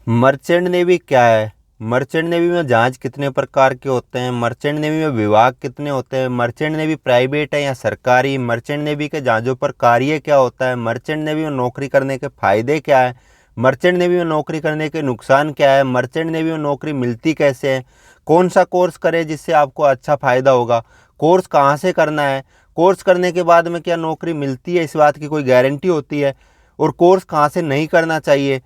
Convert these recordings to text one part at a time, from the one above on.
Merchant navy क्या है? Merchant navy में जहाज कितने प्रकार के होते हैं? मर्चेंट नेवी में विभाग कितने होते हैं? मर्चेंट नेवी प्राइवेट है या सरकारी? मर्चेंट नेवी के जहाज़ों पर कार्य क्या होता है? मर्चेंट नेवी में नौकरी करने के फायदे क्या है? मर्चेंट नेवी में नौकरी करने के नुकसान क्या है? मर्चेंट नेवी में नौकरी मिलती कैसे है? कौन सा कोर्स करें जिससे आपको अच्छा फ़ायदा होगा? कोर्स कहाँ से करना है? कोर्स करने के बाद में क्या नौकरी मिलती है, इस बात की कोई गारंटी होती है? और कोर्स कहाँ से नहीं करना चाहिए?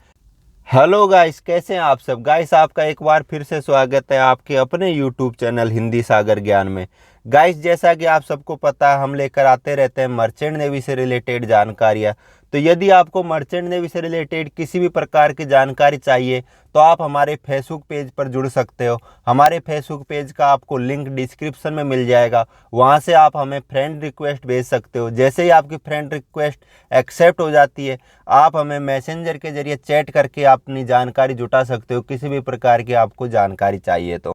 हेलो गाइस, कैसे हैं आप सब? गाइस, आपका एक बार फिर से स्वागत है आपके अपने यूट्यूब चैनल हिंदी सागर ज्ञान में। गाइस, जैसा कि आप सबको पता है, हम लेकर आते रहते हैं मर्चेंट नेवी से रिलेटेड जानकारियां। तो यदि आपको मर्चेंट नेवी से रिलेटेड किसी भी प्रकार की जानकारी चाहिए तो आप हमारे फेसबुक पेज पर जुड़ सकते हो। हमारे फेसबुक पेज का आपको लिंक डिस्क्रिप्शन में मिल जाएगा, वहां से आप हमें फ्रेंड रिक्वेस्ट भेज सकते हो। जैसे ही आपकी फ्रेंड रिक्वेस्ट एक्सेप्ट हो जाती है, आप हमें मैसेंजर के जरिए चैट करके अपनी जानकारी जुटा सकते हो, किसी भी प्रकार की आपको जानकारी चाहिए तो।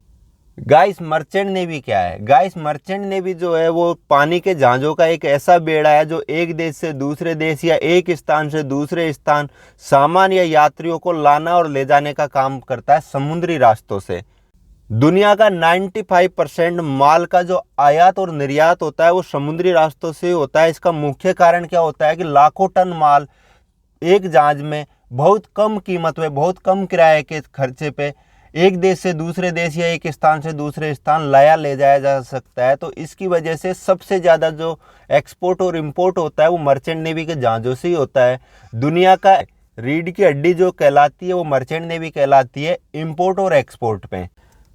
गाइस, मर्चेंट नेवी क्या है? गाइस, मर्चेंट नेवी जो है वो पानी के जहाज़ों का एक ऐसा बेड़ा है जो एक देश से दूसरे देश या एक स्थान से दूसरे स्थान सामान या यात्रियों को लाना और ले जाने का काम करता है समुद्री रास्तों से। दुनिया का 95% माल का जो आयात और निर्यात होता है वो समुद्री रास्तों से होता है। इसका मुख्य कारण क्या होता है कि लाखों टन माल एक जहाज में बहुत कम कीमत में, बहुत कम किराए के खर्चे पे एक देश से दूसरे देश या एक स्थान से दूसरे स्थान लाया ले जाया जा सकता है। तो इसकी वजह से सबसे ज़्यादा जो एक्सपोर्ट और इंपोर्ट होता है वो मर्चेंट नेवी के जहाज़ों से ही होता है। दुनिया का रीढ़ की हड्डी जो कहलाती है वो मर्चेंट नेवी कहलाती है, इंपोर्ट और एक्सपोर्ट पे।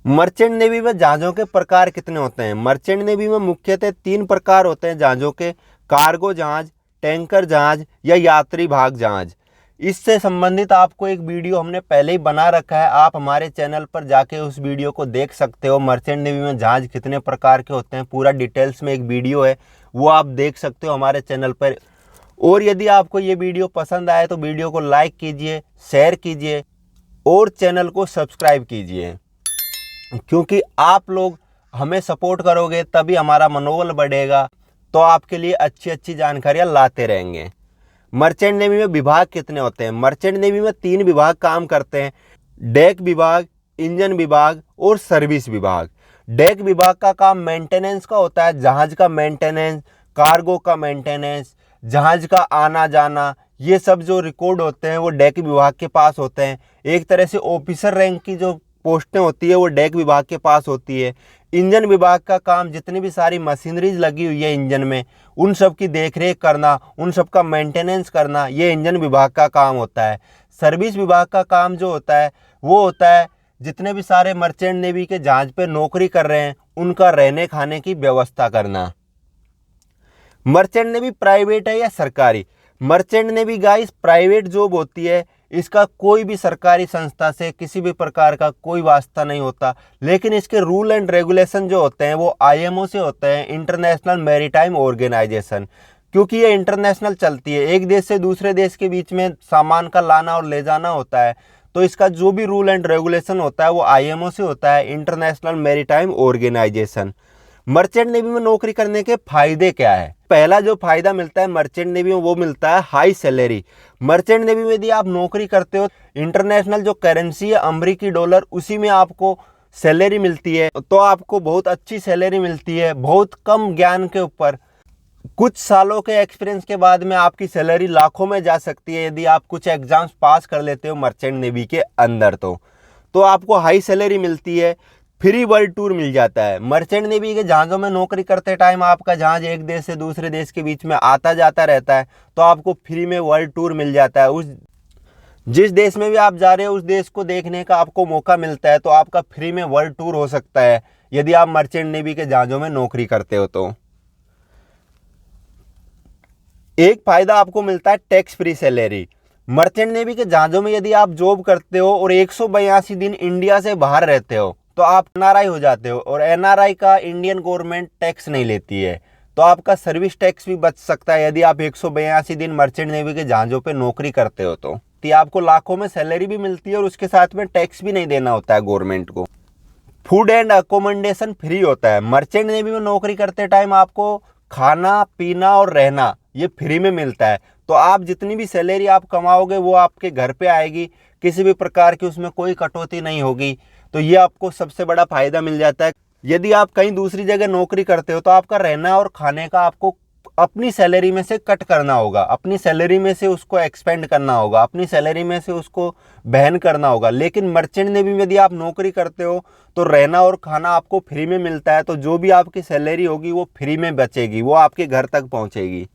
मर्चेंट नेवी में जहाज़ों के प्रकार कितने होते हैं? मर्चेंट नेवी में मुख्यतः 3 प्रकार होते हैं जहाज़ों के: कार्गो जहाज, टैंकर जहाज या यात्री भाग जहाज। इससे संबंधित आपको एक वीडियो हमने पहले ही बना रखा है, आप हमारे चैनल पर जाके उस वीडियो को देख सकते हो। मर्चेंट नेवी में जहाज कितने प्रकार के होते हैं, पूरा डिटेल्स में एक वीडियो है, वो आप देख सकते हो हमारे चैनल पर। और यदि आपको ये वीडियो पसंद आए तो वीडियो को लाइक कीजिए, शेयर कीजिए और चैनल को सब्सक्राइब कीजिए, क्योंकि आप लोग हमें सपोर्ट करोगे तभी हमारा मनोबल बढ़ेगा, तो आपके लिए अच्छी अच्छी जानकारियां लाते रहेंगे। मर्चेंट नेवी में विभाग कितने होते हैं? मर्चेंट नेवी में 3 विभाग काम करते हैं: डेक विभाग, इंजन विभाग और सर्विस विभाग। डेक विभाग का काम मेंटेनेंस का होता है, जहाज का मेंटेनेंस, कार्गो का मेंटेनेंस, जहाज का आना जाना, ये सब जो रिकॉर्ड होते हैं वो डेक विभाग के पास होते हैं। एक तरह से ऑफिसर रैंक की जो पोस्टें होती है वो डेक विभाग के पास होती है। इंजन विभाग का काम जितनी भी सारी मशीनरीज लगी हुई है इंजन में, उन सब की देखरेख करना, उन सब का मेंटेनेंस करना, ये इंजन विभाग का काम होता है। सर्विस विभाग का काम जो होता है वो होता है जितने भी सारे मर्चेंट नेवी के जहाज पे नौकरी कर रहे हैं उनका रहने खाने की व्यवस्था करना। मर्चेंट नेवी प्राइवेट है या सरकारी? Merchant navy guys private job होती है, इसका कोई भी सरकारी संस्था से किसी भी प्रकार का कोई वास्ता नहीं होता। लेकिन इसके रूल एंड रेगुलेशन जो होते हैं वो आईएमओ से होते हैं, इंटरनेशनल मैरीटाइम ऑर्गेनाइजेशन। क्योंकि ये इंटरनेशनल चलती है, एक देश से दूसरे देश के बीच में सामान का लाना और ले जाना होता है, तो इसका जो भी रूल एंड रेगुलेशन होता है वो आईएमओ से होता है, international maritime organisation. Merchant navy में नौकरी करने के फायदे क्या है? पहला जो फायदा मिलता है मर्चेंट नेवी में वो मिलता है हाई सैलरी। मर्चेंट नेवी में यदि आप नौकरी करते हो, इंटरनेशनल जो करेंसी है अमेरिकी डॉलर, उसी में आपको सैलरी मिलती है, तो आपको बहुत अच्छी सैलरी मिलती है, बहुत कम ज्ञान के ऊपर। कुछ सालों के एक्सपीरियंस के बाद में आपकी सैलरी लाखों में जा सकती है यदि आप कुछ एग्जाम्स पास कर लेते हो मर्चेंट नेवी के अंदर। तो आपको हाई सैलरी मिलती है। फ्री वर्ल्ड टूर मिल जाता है। मर्चेंट नेवी के जहाज़ों में नौकरी करते टाइम आपका जहाज़ एक देश से दूसरे देश के बीच में आता जाता रहता है, तो आपको फ्री में वर्ल्ड टूर मिल जाता है। उस जिस देश में भी आप जा रहे हो उस देश को देखने का आपको मौका मिलता है, तो आपका फ्री में वर्ल्ड टूर हो सकता है यदि आप मर्चेंट नेवी के जहाज़ों में नौकरी करते हो। तो एक फायदा आपको मिलता है tax free salary. Merchant navy के जहाज़ों में यदि आप जॉब करते हो और 182 दिन इंडिया से बाहर रहते हो तो आप एनआरआई हो जाते हो, और एनआरआई का इंडियन गवर्नमेंट टैक्स नहीं लेती है, तो आपका सर्विस टैक्स भी बच सकता है यदि आप 182 दिन मर्चेंट नेवी के जहाज़ों पे नौकरी करते हो। तो आपको लाखों में सैलरी भी मिलती है और उसके साथ में टैक्स भी नहीं देना होता है गवर्नमेंट को। फूड एंड अकोमोडेशन फ्री होता है। मर्चेंट नेवी में नौकरी करते टाइम आपको खाना पीना और रहना ये फ्री में मिलता है। तो आप जितनी भी सैलरी आप कमाओगे वो आपके घर पे आएगी, किसी भी प्रकार की उसमें कोई कटौती नहीं होगी। तो ये आपको सबसे बड़ा फायदा मिल जाता है। यदि आप कहीं दूसरी जगह नौकरी करते हो तो आपका रहना और खाने का आपको अपनी सैलरी में से कट करना होगा, अपनी सैलरी में से उसको एक्सपेंड करना होगा, अपनी सैलरी में से उसको बहन करना होगा। लेकिन मर्चेंट नेवी में यदि आप नौकरी करते हो तो रहना और खाना आपको फ्री में मिलता है। तो जो भी आपकी सैलरी होगी वो फ्री में बचेगी, वो आपके घर तक पहुंचेगी।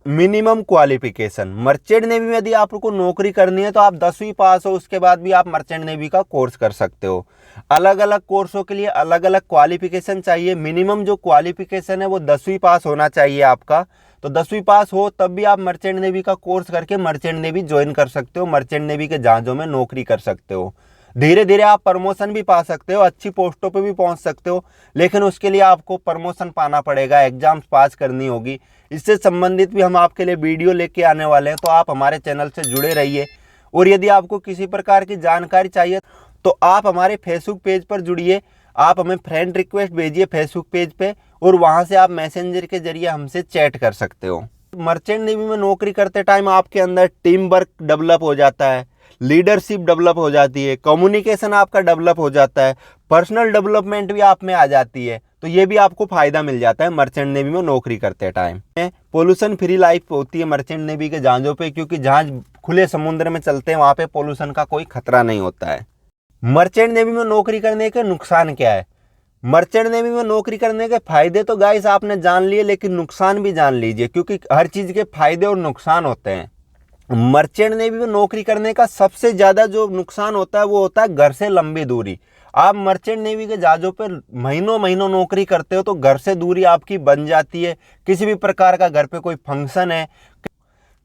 मिनिमम क्वालिफिकेशन, मर्चेंट नेवी में यदि आपको नौकरी करनी है तो आप 10वीं पास हो, उसके बाद भी आप मर्चेंट नेवी का कोर्स कर सकते हो। अलग अलग कोर्सों के लिए अलग अलग क्वालिफिकेशन चाहिए। मिनिमम जो क्वालिफिकेशन है वो 10वीं पास होना चाहिए आपका। तो 10वीं पास हो तब भी आप मर्चेंट नेवी का कोर्स करके मर्चेंट नेवी ज्वाइन कर सकते हो, मर्चेंट नेवी के जहाज़ों में नौकरी कर सकते हो। धीरे धीरे आप प्रमोशन भी पा सकते हो, अच्छी पोस्टों पे भी पहुंच सकते हो, लेकिन उसके लिए आपको प्रमोशन पाना पड़ेगा, एग्जाम्स पास करनी होगी। इससे संबंधित भी हम आपके लिए वीडियो लेके आने वाले हैं, तो आप हमारे चैनल से जुड़े रहिए। और यदि आपको किसी प्रकार की जानकारी चाहिए तो आप हमारे फेसबुक पेज पर जुड़िए, आप हमें फ्रेंड रिक्वेस्ट भेजिए फेसबुक पेज पे, और वहाँ से आप मैसेंजर के जरिए हमसे चैट कर सकते हो। मर्चेंट नेवी में नौकरी करते टाइम आपके अंदर टीम वर्क डेवलप हो जाता है, लीडरशिप डेवलप हो जाती है, कम्युनिकेशन आपका डेवलप हो जाता है, पर्सनल डेवलपमेंट भी आप में आ जाती है। तो ये भी आपको फायदा मिल जाता है मर्चेंट नेवी में नौकरी करते टाइम। पोल्यूशन फ्री लाइफ होती है मर्चेंट नेवी के जहाज़ों पे, क्योंकि जहाज खुले समुद्र में चलते हैं, वहाँ पे पोल्यूशन का कोई खतरा नहीं होता है। मर्चेंट नेवी में नौकरी करने के नुकसान क्या है? मर्चेंट नेवी में नौकरी करने के फायदे तो गाइस आपने जान लिए, लेकिन नुकसान भी जान लीजिए, क्योंकि हर चीज़ के फायदे और नुकसान होते हैं। मर्चेंट नेवी में नौकरी करने का सबसे ज़्यादा जो नुकसान होता है वो होता है घर से लंबी दूरी। आप मर्चेंट नेवी के जहाज़ों पर महीनों महीनों नौकरी करते हो तो घर से दूरी आपकी बन जाती है। किसी भी प्रकार का घर पे कोई फंक्शन है,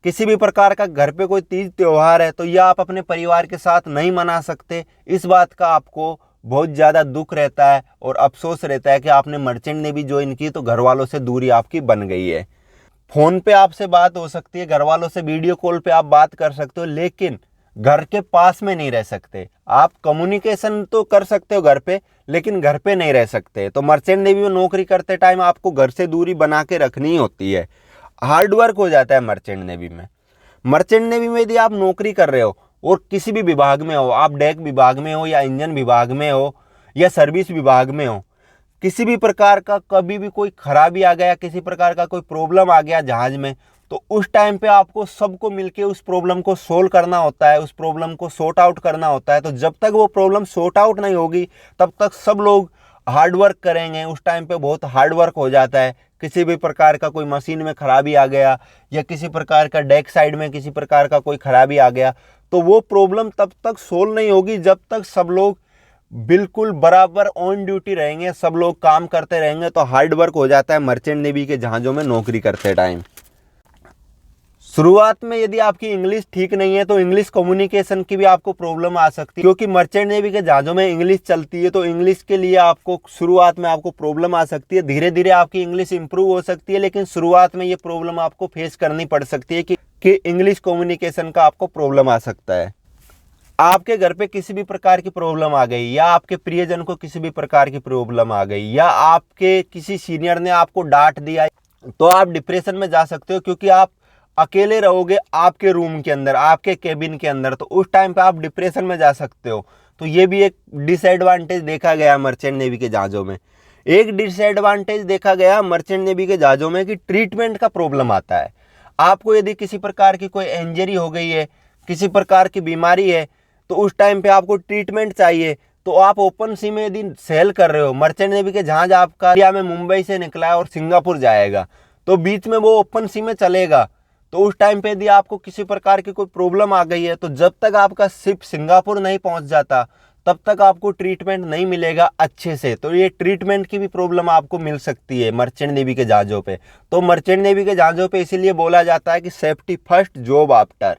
किसी भी प्रकार का घर पे कोई तीज त्यौहार है, तो यह आप अपने परिवार के साथ नहीं मना सकते। इस बात का आपको बहुत ज़्यादा दुख रहता है और अफसोस रहता है कि आपने मर्चेंट नेवी ज्वाइन की तो घर वालों से दूरी आपकी बन गई है। फ़ोन पे आपसे बात हो सकती है, घर वालों से वीडियो कॉल पे आप बात कर सकते हो, लेकिन घर के पास में नहीं रह सकते। आप कम्युनिकेशन तो कर सकते हो घर पे, लेकिन घर पे नहीं रह सकते। तो मर्चेंट नेवी में नौकरी करते टाइम आपको घर से दूरी बना के रखनी होती है। हार्ड वर्क हो जाता है मर्चेंट नेवी में। मर्चेंट नेवी में यदि आप नौकरी कर रहे हो और किसी भी विभाग में हो, आप डेक विभाग में हो या इंजन विभाग में हो या सर्विस विभाग में हो, किसी भी प्रकार का कभी भी कोई खराबी आ गया, किसी प्रकार का कोई प्रॉब्लम आ गया जहाज में, तो उस टाइम पे आपको सबको मिलके उस प्रॉब्लम को सोल्व करना होता है, उस प्रॉब्लम को सॉर्ट आउट करना होता है। तो जब तक वो प्रॉब्लम सॉर्ट आउट नहीं होगी तब तक सब लोग हार्ड वर्क करेंगे। उस टाइम पे बहुत हार्ड वर्क हो जाता है। किसी भी प्रकार का कोई मशीन में खराबी आ गया या किसी प्रकार का डेक साइड में किसी प्रकार का कोई खराबी आ गया, तो वो प्रॉब्लम तब तक सोल्व नहीं होगी जब तक सब लोग बिल्कुल बराबर ऑन ड्यूटी रहेंगे, सब लोग काम करते रहेंगे। तो हार्ड वर्क हो जाता है मर्चेंट नेवी के जहाज़ों में नौकरी करते टाइम। शुरुआत में यदि आपकी इंग्लिश ठीक नहीं है तो इंग्लिश कम्युनिकेशन की भी आपको प्रॉब्लम आ सकती है, क्योंकि मर्चेंट नेवी के जहाज़ों में इंग्लिश चलती है। तो इंग्लिश के लिए आपको शुरुआत में आपको प्रॉब्लम आ सकती है। धीरे धीरे आपकी इंग्लिश इंप्रूव हो सकती है, लेकिन शुरुआत में ये प्रॉब्लम आपको फेस करनी पड़ सकती है कि इंग्लिश कम्युनिकेशन का आपको प्रॉब्लम आ सकता है। आपके घर पे किसी भी प्रकार की प्रॉब्लम आ गई, या आपके प्रियजन को किसी भी प्रकार की प्रॉब्लम आ गई, या आपके किसी सीनियर ने आपको डांट दिया, तो आप डिप्रेशन में जा सकते हो, क्योंकि आप अकेले रहोगे आपके रूम के अंदर, आपके केबिन के अंदर। तो उस टाइम पे आप डिप्रेशन में जा सकते हो। तो ये भी एक डिसएडवांटेज देखा गया मर्चेंट नेवी के जहाज़ों में। एक डिसएडवांटेज देखा गया मर्चेंट नेवी के जहाज़ों में कि ट्रीटमेंट का प्रॉब्लम आता है। आपको यदि किसी प्रकार की कोई इंजरी हो गई है, किसी प्रकार की बीमारी है, तो उस टाइम पे आपको ट्रीटमेंट चाहिए। तो आप ओपन सी में यदि सेल कर रहे हो, मर्चेंट नेवी के जहाज आपका इंडिया में मुंबई से निकला है और सिंगापुर जाएगा, तो बीच में वो ओपन सी में चलेगा। तो उस टाइम पे यदि आपको किसी प्रकार की कोई प्रॉब्लम आ गई है, तो जब तक आपका शिप सिंगापुर नहीं पहुंच जाता तब तक आपको ट्रीटमेंट नहीं मिलेगा अच्छे से। तो ये ट्रीटमेंट की भी प्रॉब्लम आपको मिल सकती है मर्चेंट नेवी के जहाज़ों पे। तो मर्चेंट नेवी के जहाज़ों पे इसीलिए बोला जाता है कि सेफ्टी फर्स्ट जॉब आफ्टर।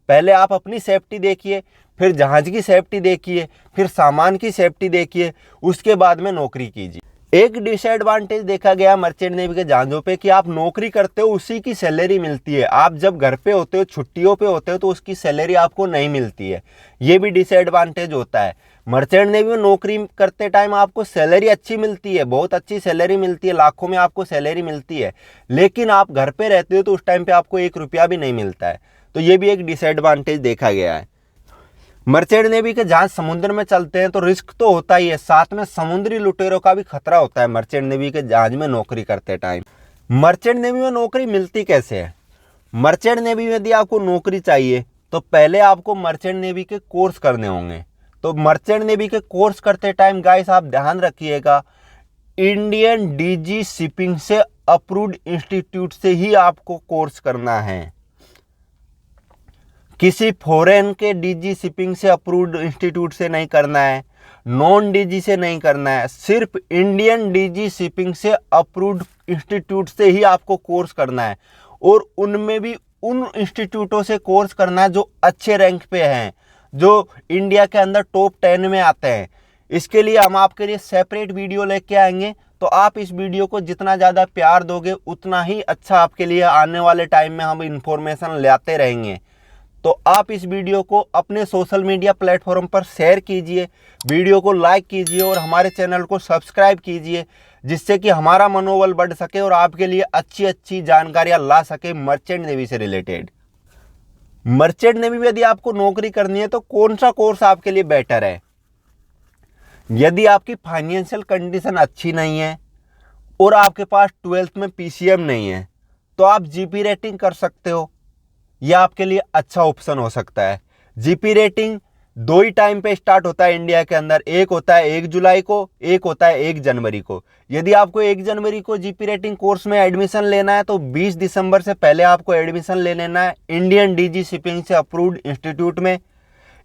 पहले आप अपनी सेफ्टी देखिए, फिर जहाज की सेफ्टी देखिए, फिर सामान की सेफ्टी देखिए, उसके बाद में नौकरी कीजिए। एक डिसएडवांटेज देखा गया मर्चेंट नेवी के जहाज़ों पे कि आप नौकरी करते हो उसी की सैलरी मिलती है। आप जब घर पे होते हो, छुट्टियों पे होते हो, तो उसकी सैलरी आपको नहीं मिलती है। ये भी डिसएडवांटेज होता है। मर्चेंट नेवी में नौकरी करते टाइम आपको सैलरी अच्छी मिलती है, बहुत अच्छी सैलरी मिलती है, लाखों में आपको सैलरी मिलती है, लेकिन आप घर पे रहते हो तो उस टाइम पे आपको 1 रुपया भी नहीं मिलता है। तो ये भी एक डिसएडवांटेज देखा गया है। मर्चेंट नेवी के जहाज समुद्र में चलते हैं तो रिस्क तो होता ही है, साथ में समुद्री लुटेरों का भी खतरा होता है मर्चेंट नेवी के जहाज में नौकरी करते टाइम। मर्चेंट नेवी में नौकरी मिलती कैसे है? मर्चेंट नेवी में यदि आपको नौकरी चाहिए तो पहले आपको मर्चेंट नेवी के कोर्स करने होंगे। तो मर्चेंट नेवी के कोर्स करते टाइम गाइस आप ध्यान रखिएगा, इंडियन डीजी शिपिंग से अप्रूव्ड इंस्टीट्यूट से ही आपको कोर्स करना है। किसी फॉरेन के डीजी शिपिंग से अप्रूव्ड इंस्टीट्यूट से नहीं करना है, नॉन डीजी से नहीं करना है, सिर्फ इंडियन डीजी शिपिंग से अप्रूव्ड इंस्टीट्यूट से ही आपको कोर्स करना है। और उनमें भी उन इंस्टीट्यूटों से कोर्स करना है जो अच्छे रैंक पे हैं, जो इंडिया के अंदर टॉप 10 में आते हैं। इसके लिए हम आपके लिए सेपरेट वीडियो लेके आएंगे, तो आप इस वीडियो को जितना ज़्यादा प्यार दोगे उतना ही अच्छा आपके लिए आने वाले टाइम में हम इंफॉर्मेशन लाते रहेंगे। तो आप इस वीडियो को अपने सोशल मीडिया प्लेटफॉर्म पर शेयर कीजिए, वीडियो को लाइक कीजिए और हमारे चैनल को सब्सक्राइब कीजिए, जिससे कि हमारा मनोबल बढ़ सके और आपके लिए अच्छी अच्छी जानकारियां ला सके मर्चेंट नेवी से रिलेटेड। मर्चेंट नेवी में यदि आपको नौकरी करनी है तो कौन सा कोर्स आपके लिए बेटर है? यदि आपकी फाइनेंशियल कंडीशन अच्छी नहीं है और आपके पास 12th में PCM नहीं है तो आप जीपी रेटिंग कर सकते हो, यह आपके लिए अच्छा ऑप्शन हो सकता है। जीपी रेटिंग 2 ही टाइम पे स्टार्ट होता है इंडिया के अंदर, एक होता है 1 जुलाई को, एक होता है 1 जनवरी को। यदि आपको 1 जनवरी को जीपी रेटिंग कोर्स में एडमिशन लेना है तो 20 दिसंबर से पहले आपको एडमिशन ले लेना है इंडियन डीजी शिपिंग से अप्रूव्ड इंस्टीट्यूट में।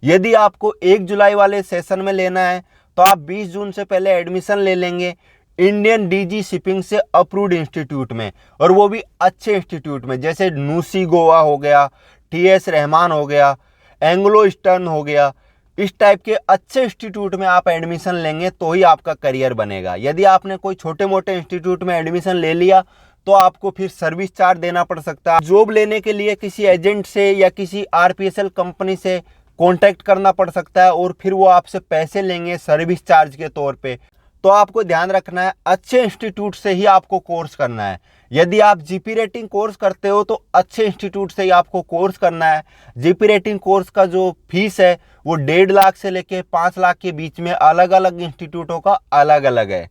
यदि आपको 1 जुलाई वाले सेशन में लेना है तो आप 20 जून से पहले एडमिशन ले लेंगे इंडियन डीजी शिपिंग से अप्रूव्ड इंस्टीट्यूट में, और वो भी अच्छे इंस्टीट्यूट में, जैसे नूसी गोवा हो गया, TS रहमान हो गया, एंग्लो ईस्टर्न हो गया। इस टाइप के अच्छे इंस्टीट्यूट में आप एडमिशन लेंगे तो ही आपका करियर बनेगा। यदि आपने कोई छोटे मोटे इंस्टीट्यूट में एडमिशन ले लिया तो आपको फिर सर्विस चार्ज देना पड़ सकता है। जॉब लेने के लिए किसी एजेंट से या किसी RPSL कंपनी से कॉन्टैक्ट करना पड़ सकता है और फिर वो आपसे पैसे लेंगे सर्विस चार्ज के तौर पे। तो आपको ध्यान रखना है, अच्छे इंस्टीट्यूट से ही आपको कोर्स करना है। यदि आप जीपी रेटिंग कोर्स करते हो तो अच्छे इंस्टीट्यूट से ही आपको कोर्स करना है। जीपी रेटिंग कोर्स का जो फीस है वो 1.5 लाख से लेके 5 लाख के बीच में अलग अलग इंस्टीट्यूटों का अलग अलग है।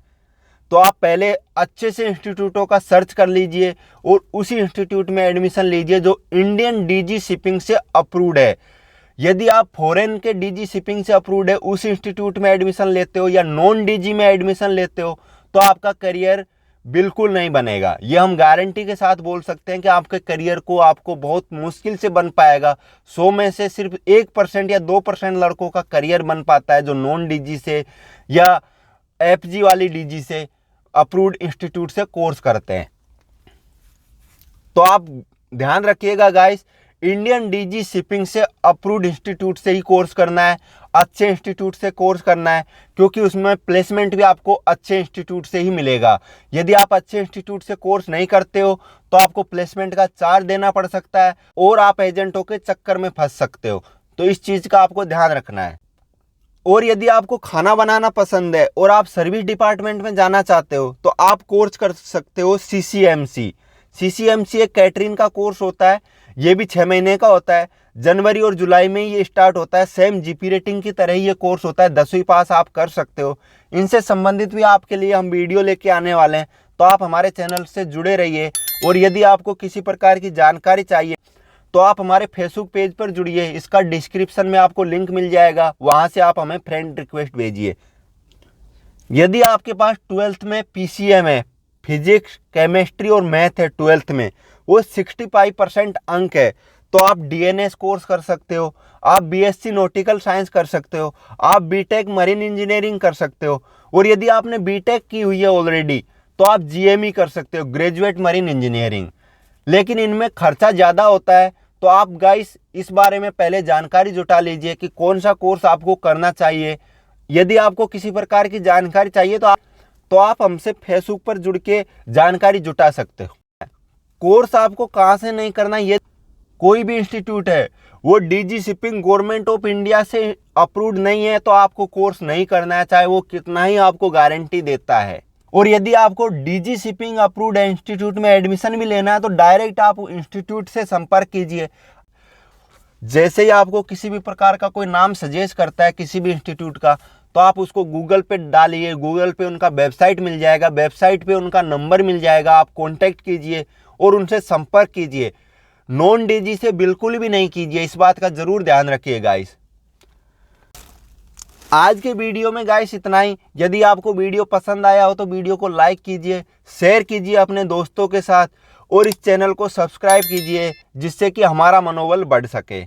तो आप पहले अच्छे से इंस्टीट्यूटों का सर्च कर लीजिए और उसी इंस्टीट्यूट में एडमिशन लीजिए जो इंडियन डीजी शिपिंग से अप्रूव्ड है। यदि आप फॉरेन के डीजी शिपिंग से अप्रूव्ड है उस इंस्टीट्यूट में एडमिशन लेते हो या नॉन डीजी में एडमिशन लेते हो तो आपका करियर बिल्कुल नहीं बनेगा। ये हम गारंटी के साथ बोल सकते हैं कि आपके करियर को आपको बहुत मुश्किल से बन पाएगा। 100 में से सिर्फ 1% या 2% लड़कों का करियर बन पाता है जो नॉन डीजी से या FG वाली डीजी से अप्रूव्ड इंस्टीट्यूट से कोर्स करते हैं। तो आप ध्यान रखिएगा गाइस, इंडियन डीजी शिपिंग से अप्रूव्ड इंस्टीट्यूट से ही कोर्स करना है, अच्छे इंस्टीट्यूट से कोर्स करना है, क्योंकि उसमें प्लेसमेंट भी आपको अच्छे इंस्टीट्यूट से ही मिलेगा। यदि आप अच्छे इंस्टीट्यूट से कोर्स नहीं करते हो तो आपको प्लेसमेंट का चार्ज देना पड़ सकता है और आप एजेंटों के चक्कर में फंस सकते हो। तो इस चीज़ का आपको ध्यान रखना है। और यदि आपको खाना बनाना पसंद है और आप सर्विस डिपार्टमेंट में जाना चाहते हो तो आप कोर्स कर सकते हो CCMC। CCMC एक कैटरिंग का कोर्स होता है, ये भी 6 महीने का होता है। जनवरी और जुलाई में ये स्टार्ट होता है। सेम जीपी रेटिंग की तरह ही ये कोर्स होता है, 10वीं पास आप कर सकते हो। इनसे संबंधित भी आपके लिए हम वीडियो लेके आने वाले हैं, तो आप हमारे चैनल से जुड़े रहिए। और यदि आपको किसी प्रकार की जानकारी चाहिए तो आप हमारे फेसबुक पेज पर जुड़िए, इसका डिस्क्रिप्शन में आपको लिंक मिल जाएगा, वहाँ से आप हमें फ्रेंड रिक्वेस्ट भेजिए। यदि आपके पास 12th में PCM है, फिजिक्स केमिस्ट्री और मैथ है 12th में, वो 65% अंक है, तो आप DNS कोर्स कर सकते हो, आप BSc नॉटिकल साइंस कर सकते हो, आप BTech मरीन इंजीनियरिंग कर सकते हो। और यदि आपने BTech की हुई है ऑलरेडी तो आप GME कर सकते हो, ग्रेजुएट मरीन इंजीनियरिंग। लेकिन इनमें खर्चा ज़्यादा होता है, तो आप गाइस इस बारे में पहले जानकारी जुटा लीजिए कि कौन सा कोर्स आपको करना चाहिए। यदि आपको किसी प्रकार की जानकारी चाहिए तो आप हमसे फेसबुक पर जुड़ के जानकारी जुटा सकते हो। कोर्स आपको कहाँ से नहीं करना, ये कोई भी इंस्टीट्यूट है, वो DG shipping government of India से अप्रूव्ड नहीं है तो आपको कोर्स नहीं करना है, चाहे वो कितना ही आपको गारंटी देता है। और यदि आपको डीजी शिपिंग अप्रूव्ड इंस्टीट्यूट में एडमिशन भी लेना है तो डायरेक्ट आप इंस्टीट्यूट से संपर्क कीजिए। जैसे ही आपको किसी भी प्रकार का कोई नाम सजेस्ट करता है किसी भी इंस्टीट्यूट का, तो आप उसको गूगल पे डालिए, गूगल पे उनका वेबसाइट मिल जाएगा, वेबसाइट पे उनका नंबर मिल जाएगा, आप कांटेक्ट कीजिए और उनसे संपर्क कीजिए। नॉन डीजी से बिल्कुल भी नहीं कीजिए, इस बात का ज़रूर ध्यान रखिए गाइस। आज के वीडियो में गाइस इतना ही। यदि आपको वीडियो पसंद आया हो तो वीडियो को लाइक कीजिए, शेयर कीजिए अपने दोस्तों के साथ और इस चैनल को सब्सक्राइब कीजिए, जिससे कि हमारा मनोबल बढ़ सके।